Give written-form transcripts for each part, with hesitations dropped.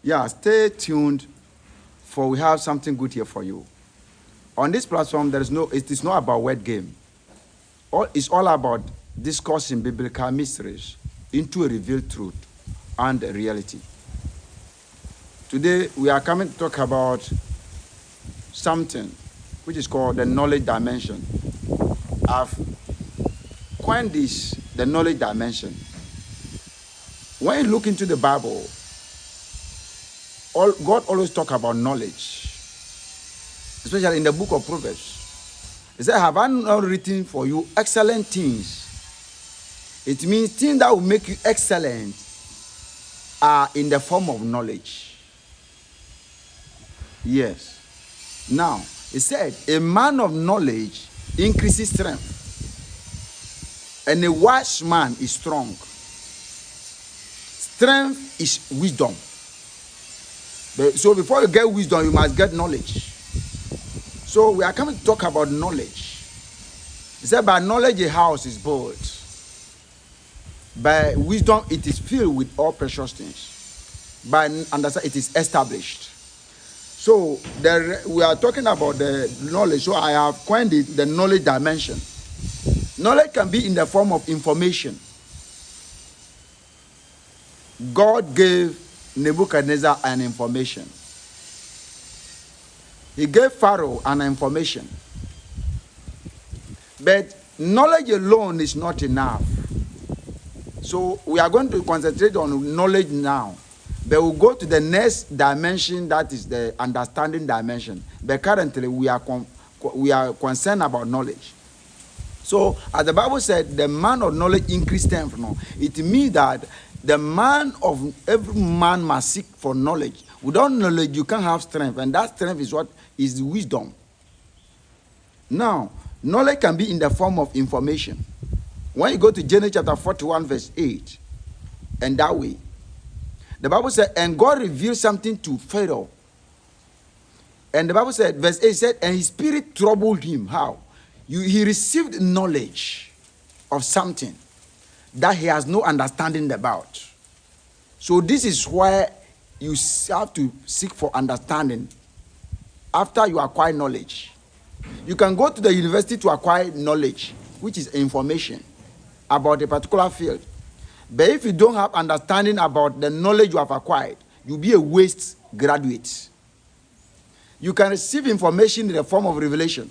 Yeah, stay tuned, for we have something good here for you. On this platform, it is not about word game. It's all about discussing biblical mysteries into a revealed truth and a reality. Today, we are coming to talk about something which is called the knowledge dimension. I've coined this the knowledge dimension. When you look into the Bible, God always talk about knowledge, especially in the book of Proverbs. He said, have I not written for you excellent things? It means things that will make you excellent are in the form of knowledge. Yes. Now, he said, a man of knowledge increases strength, and a wise man is strong. Strength is wisdom. So before you get wisdom, you must get knowledge. So we are coming to talk about knowledge. He said, by knowledge a house is built. By wisdom it is filled with all precious things. By understanding it is established. So we are talking about the knowledge. So I have coined it the knowledge dimension. Knowledge can be in the form of information. God gave Nebuchadnezzar an information. He gave Pharaoh an information. But knowledge alone is not enough. So we are going to concentrate on knowledge now. But we'll go to the next dimension, that is the understanding dimension. But currently we are concerned about knowledge. So as the Bible said, the man of knowledge increased strength. No, it means that every man must seek for knowledge. Without knowledge, you can't have strength, and that strength is what is wisdom. Now, knowledge can be in the form of information. When you go to Genesis chapter 41, verse 8, and that way, the Bible said, and God revealed something to Pharaoh. And the Bible said, verse 8 said, and his spirit troubled him. How? He received knowledge of something that he has no understanding about. So this is why you have to seek for understanding after you acquire knowledge. You can go to the university to acquire knowledge, which is information about a particular field. But if you don't have understanding about the knowledge you have acquired, you'll be a waste graduate. You can receive information in the form of revelation.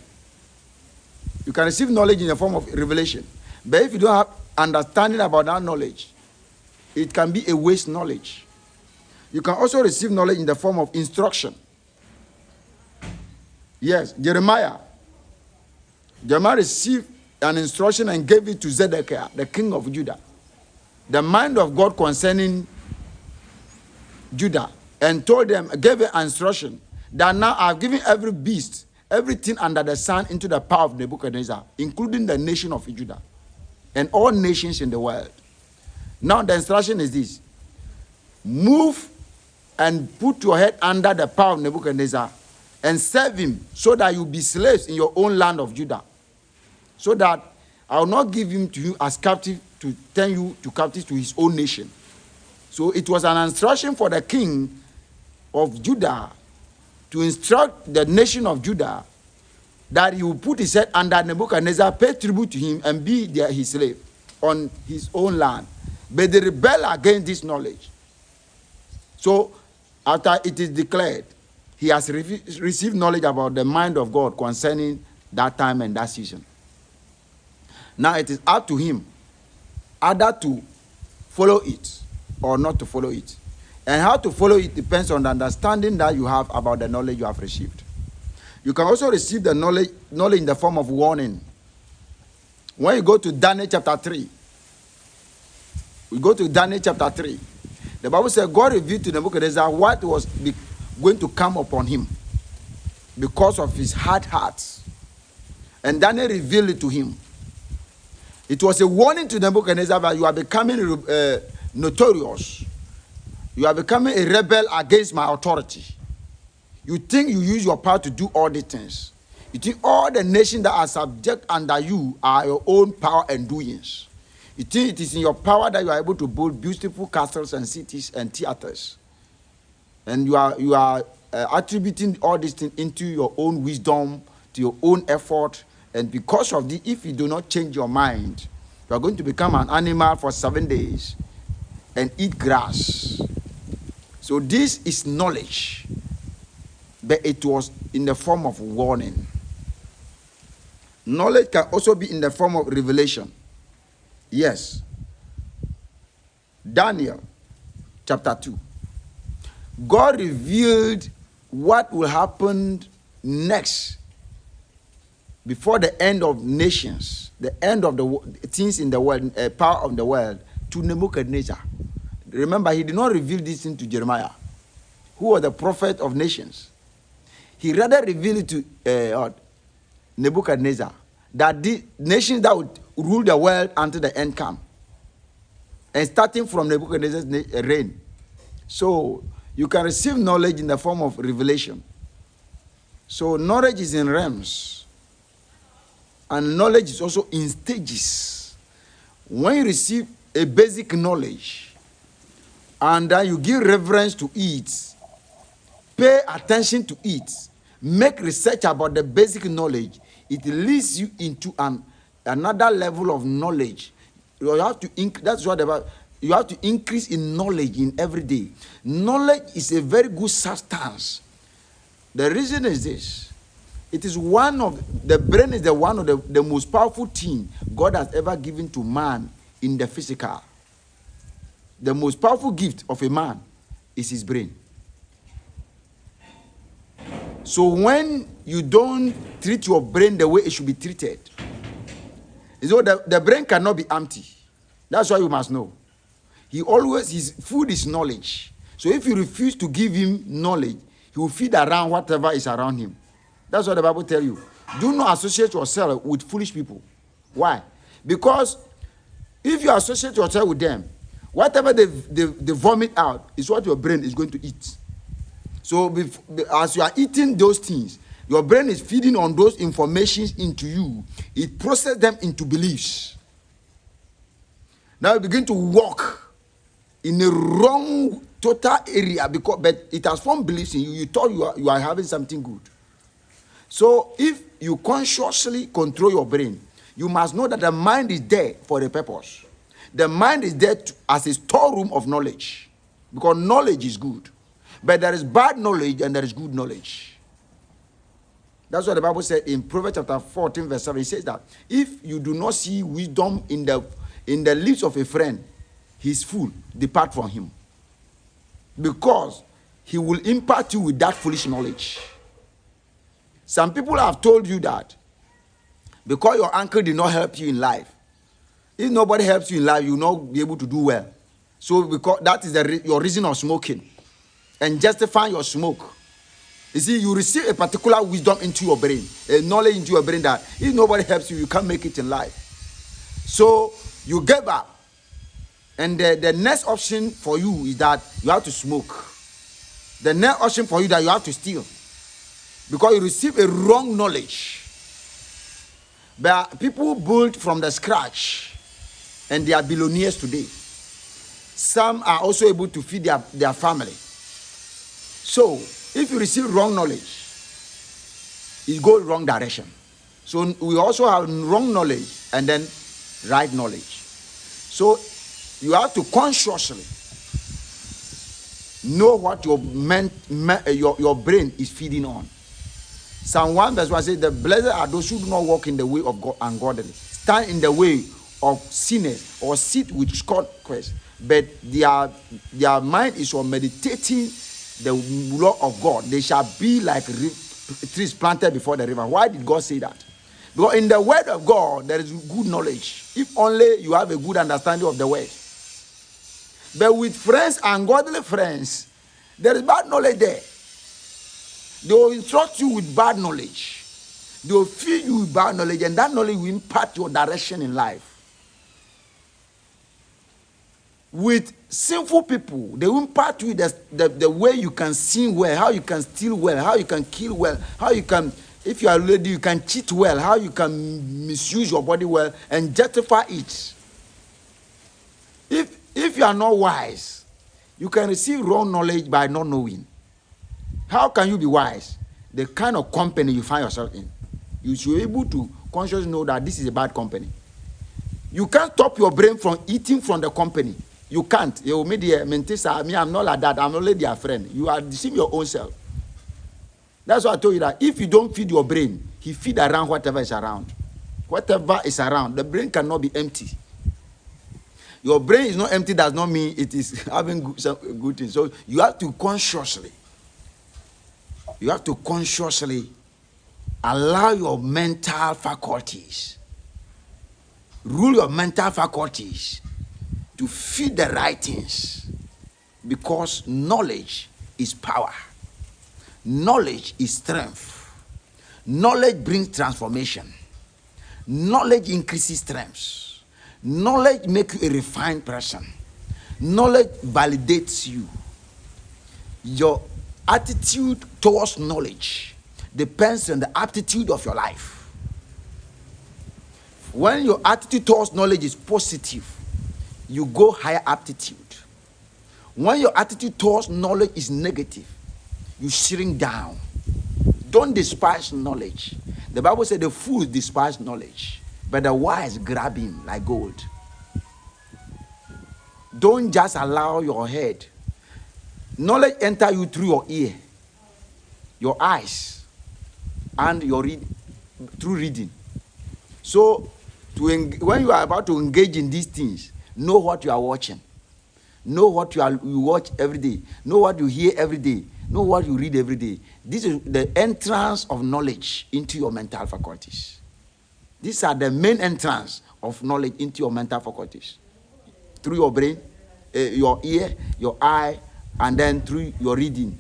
You can receive knowledge in the form of revelation. But if you don't have understanding about that knowledge, it can be a waste knowledge. You can also receive knowledge in the form of instruction. Yes, Jeremiah received an instruction and gave it to Zedekiah, the king of Judah. The mind of God concerning Judah, and told them, gave an instruction that now I've given every beast, everything under the sun into the power of Nebuchadnezzar, including the nation of Judah and all nations in the world. Now the instruction is this: move and put your head under the power of Nebuchadnezzar and serve him, so that you be slaves in your own land of Judah, so that I will not give him to you as captive to turn you to captive to his own nation. So it was an instruction for the king of Judah to instruct the nation of Judah that he will put his head under Nebuchadnezzar, pay tribute to him, and be his slave on his own land. But they rebel against this knowledge. So after it is declared, he has received knowledge about the mind of God concerning that time and that season. Now it is up to him either to follow it or not to follow it. And how to follow it depends on the understanding that you have about the knowledge you have received. You can also receive the knowledge in the form of warning. When you go to Daniel chapter 3, we go to Daniel chapter 3. The Bible says God revealed to Nebuchadnezzar what was going to come upon him because of his hard heart. And Daniel revealed it to him. It was a warning to Nebuchadnezzar that you are becoming notorious. You are becoming a rebel against my authority. You think you use your power to do all these things. You think all the nations that are subject under you are your own power and doings. You think it is in your power that you are able to build beautiful castles and cities and theaters. And you are attributing all these things into your own wisdom, to your own effort. And because of this, if you do not change your mind, you are going to become an animal for 7 days and eat grass. So this is knowledge, but it was in the form of warning. Knowledge can also be in the form of revelation. Yes. Daniel chapter 2. God revealed what will happen next before the end of nations, the end of the things in the world, power of the world, to Nebuchadnezzar. Remember, he did not reveal this thing to Jeremiah, who was the prophet of nations. He rather revealed it to Nebuchadnezzar, that the nations that would rule the world until the end come. And starting from Nebuchadnezzar's reign. So you can receive knowledge in the form of revelation. So knowledge is in realms. And knowledge is also in stages. When you receive a basic knowledge, and then you give reverence to it, pay attention to it, make research about the basic knowledge, it leads you into another level of knowledge. You have to that's what about. You have to increase in knowledge in every day. Knowledge is a very good substance. The reason is this: it is the brain is one of the most powerful thing God has ever given to man in the physical. The most powerful gift of a man is his brain. So when you don't treat your brain the way it should be treated, the brain cannot be empty. That's why you must know. His food is knowledge. So if you refuse to give him knowledge, he will feed around whatever is around him. That's what the Bible tells you. Do not associate yourself with foolish people. Why? Because if you associate yourself with them, whatever they vomit out is what your brain is going to eat. So as you are eating those things, your brain is feeding on those informations into you. It processes them into beliefs. Now you begin to walk in a wrong total area, but it has formed beliefs in you. You thought you are having something good. So if you consciously control your brain, you must know that the mind is there for a purpose. The mind is there as a storeroom of knowledge, because knowledge is good. But there is bad knowledge and there is good knowledge. That's what the Bible said in Proverbs chapter 14 verse 7. It says that if you do not see wisdom in the lips of a friend, he's fool, depart from him. Because he will impart you with that foolish knowledge. Some people have told you that because your uncle did not help you in life, if nobody helps you in life, you will not be able to do well. So because that is your reason of smoking and justifying your smoke. You see, you receive a particular wisdom into your brain, a knowledge into your brain that if nobody helps you, you can't make it in life. So you give up. And the next option for you is that you have to smoke. The next option for you is that you have to steal. Because you receive a wrong knowledge. But people build from the scratch and they are billionaires today. Some are also able to feed their family. So, if you receive wrong knowledge, it goes wrong direction. So, we also have wrong knowledge and then right knowledge. So, you have to consciously know what your brain is feeding on. Psalm 1 verse 1 says, the blessed are those who do not walk in the way of God ungodly, stand in the way of sinners, or sit with scoffers, but their mind is on meditating the law of God. They shall be like trees planted before the river. Why did God say that? Because in the word of God, there is good knowledge. If only you have a good understanding of the word. But with friends, ungodly friends, there is bad knowledge there. They will instruct you with bad knowledge. They will feed you with bad knowledge, and that knowledge will impact your direction in life. With sinful people, they will impart you the way you can sin well, how you can steal well, how you can kill well, how you can, if you are a lady, you can cheat well, how you can misuse your body well and justify it. If you are not wise, you can receive wrong knowledge by not knowing. How can you be wise? The kind of company you find yourself in. You should be able to consciously know that this is a bad company. You can't stop your brain from eating from the company. You can't. You me, I'm not like that. I'm only their friend. You are deceiving your own self. That's why I told you that if you don't feed your brain, he feed around whatever is around. Whatever is around, the brain cannot be empty. Your brain is not empty does not mean it is having good things. So you have to consciously allow your mental faculties, rule your mental faculties to feed the right things, because knowledge is power. Knowledge is strength. Knowledge brings transformation. Knowledge increases strength. Knowledge makes you a refined person. Knowledge validates you. Your attitude towards knowledge depends on the aptitude of your life. When your attitude towards knowledge is positive, you go higher aptitude. When your attitude towards knowledge is negative, you shrink down. Don't despise knowledge. The Bible said the fools despise knowledge, but the wise grab him like gold. Don't just allow your head. Knowledge enter you through your ear, your eyes, and your through reading. So when you are about to engage in these things, know what you are watching. Know what you watch every day. Know what you hear every day. Know what you read every day. This is the entrance of knowledge into your mental faculties. These are the main entrance of knowledge into your mental faculties. Through your brain, your ear, your eye, and then through your reading.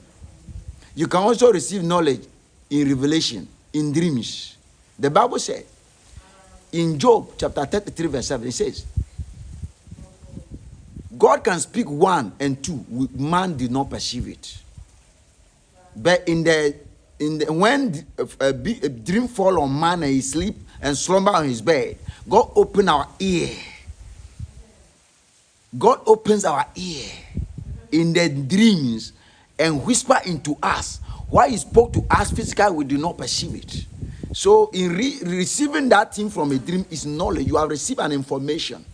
You can also receive knowledge in revelation, in dreams. The Bible said, in Job chapter 33 verse 7, it says, God can speak 1 and 2, man did not perceive it. But when a dream fall on man and he sleep and slumber on his bed, God open our ear. God opens our ear in the dreams and whisper into us. Why he spoke to us physically, we do not perceive it. So in receiving that thing from a dream is knowledge. You have received an information.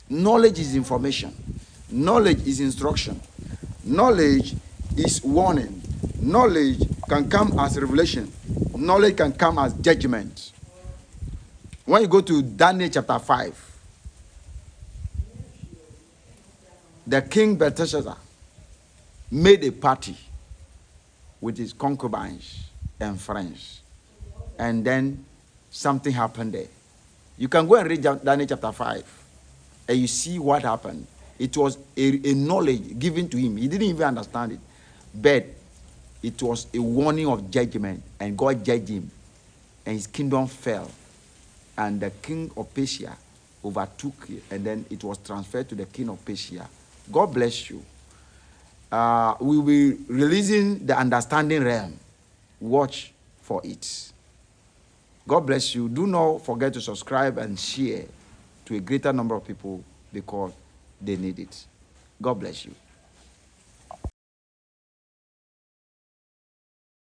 Knowledge is information. Knowledge is instruction. Knowledge is warning. Knowledge can come as revelation. Knowledge can come as judgment. When you go to Daniel chapter 5, the king Belshazzar made a party with his concubines and friends. And then something happened there. You can go and read Daniel chapter 5 and you see what happened. It was a knowledge given to him. He didn't even understand it. But it was a warning of judgment, and God judged him. And his kingdom fell. And the king of Persia overtook it, and then it was transferred to the king of Persia. God bless you. We will be releasing the understanding realm. Watch for it. God bless you. Do not forget to subscribe and share to a greater number of people because they need it. God bless you.